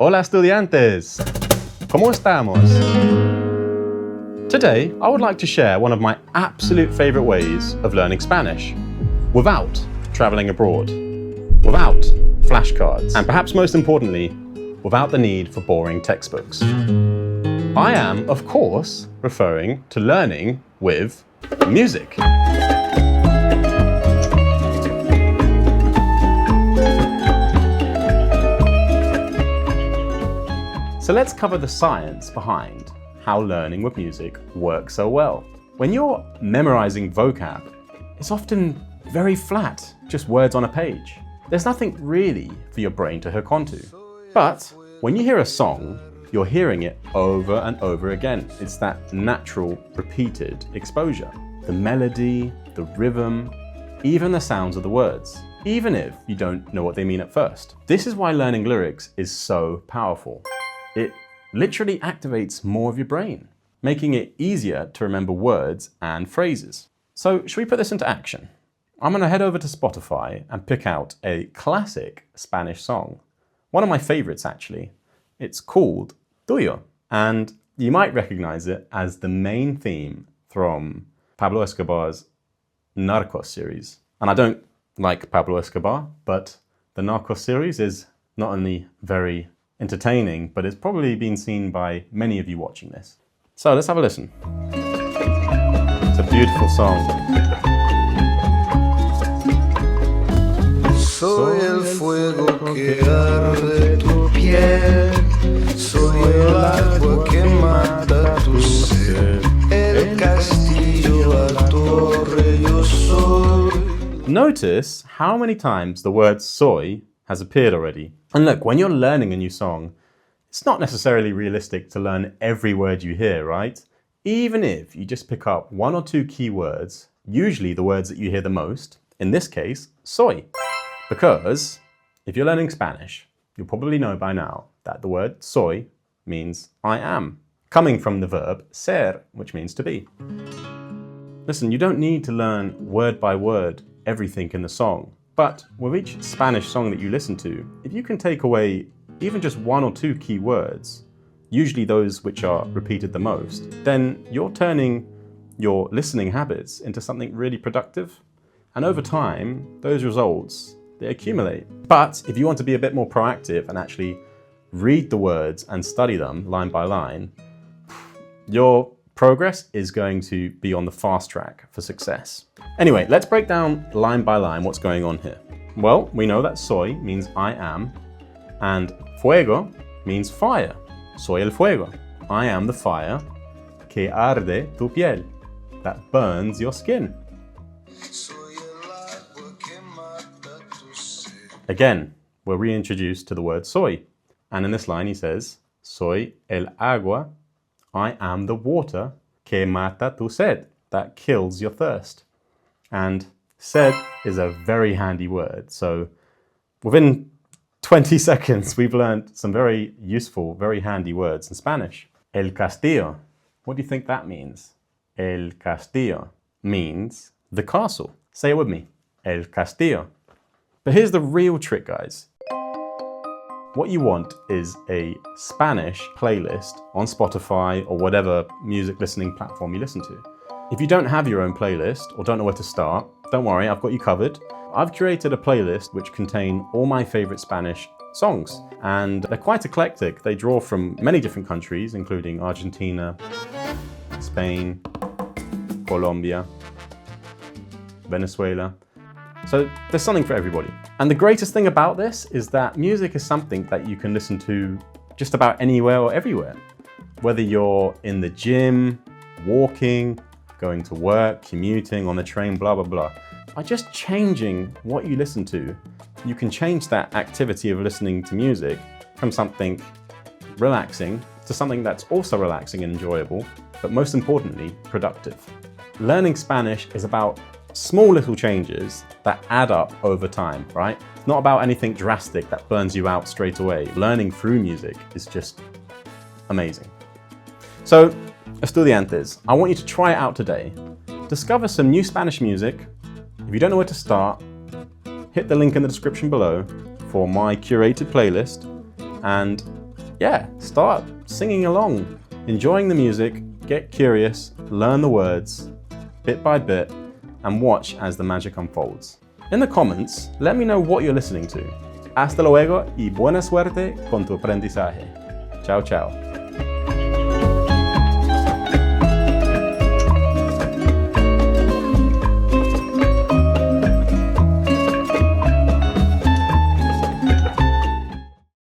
Hola estudiantes! ¿Cómo estamos? Today, I would like to share one of my absolute favorite ways of learning Spanish without traveling abroad, without flashcards, and perhaps most importantly, without the need for boring textbooks. I am, of course, referring to learning with music. So let's cover the science behind how learning with music works so well. When you're memorizing vocab, it's often very flat, just words on a page. There's nothing really for your brain to hook onto. But when you hear a song, you're hearing it over and over again. It's that natural, repeated exposure. The melody, the rhythm, even the sounds of the words, even if you don't know what they mean at first. This is why learning lyrics is so powerful. It literally activates more of your brain, making it easier to remember words and phrases. So should we put this into action? I'm going to head over to Spotify and pick out a classic Spanish song. One of my favorites, actually. It's called Tuyo, and you might recognize it as the main theme from Pablo Escobar's Narcos series. And I don't like Pablo Escobar, but the Narcos series is not only very entertaining, but it's probably been seen by many of you watching this. So let's have a listen. It's a beautiful song. Soy el fuego que arde tu piel, soy el agua que mata tu sed, el castillo, la torre yo soy. Notice how many times the word soy has appeared already. And look, when you're learning a new song, it's not necessarily realistic to learn every word you hear, right? Even if you just pick up one or two key words, usually the words that you hear the most, in this case, soy. Because if you're learning Spanish, you'll probably know by now that the word soy means I am, coming from the verb ser, which means to be. Listen, you don't need to learn word by word everything in the song. But with each Spanish song that you listen to, if you can take away even just one or two key words, usually those which are repeated the most, then you're turning your listening habits into something really productive. And over time, those results, they accumulate. But if you want to be a bit more proactive and actually read the words and study them line by line, your progress is going to be on the fast track for success. Anyway, let's break down line by line what's going on here. Well, we know that soy means I am, and fuego means fire. Soy el fuego. I am the fire que arde tu piel, that burns your skin. Again, we're reintroduced to the word soy. And in this line he says, soy el agua, I am the water que mata tu sed, that kills your thirst. And sed is a very handy word. So within 20 seconds, we've learned some very useful, very handy words in Spanish. El castillo. What do you think that means? El castillo means the castle. Say it with me. El castillo. But here's the real trick, guys. What you want is a Spanish playlist on Spotify or whatever music listening platform you listen to. If you don't have your own playlist or don't know where to start, don't worry, I've got you covered. I've curated a playlist which contain all my favorite Spanish songs, and they're quite eclectic. They draw from many different countries, including Argentina, Spain, Colombia, Venezuela. So there's something for everybody. And the greatest thing about this is that music is something that you can listen to just about anywhere or everywhere. Whether you're in the gym, walking, going to work, commuting, on the train, blah, blah, blah. By just changing what you listen to, you can change that activity of listening to music from something relaxing to something that's also relaxing and enjoyable, but most importantly, productive. Learning Spanish is about small little changes that add up over time, right? It's not about anything drastic that burns you out straight away. Learning through music is just amazing. So, estudiantes, I want you to try it out today. Discover some new Spanish music. If you don't know where to start, hit the link in the description below for my curated playlist, and yeah, start singing along, enjoying the music, get curious, learn the words, bit by bit, and watch as the magic unfolds. In the comments, let me know what you're listening to. Hasta luego y buena suerte con tu aprendizaje. Ciao, ciao.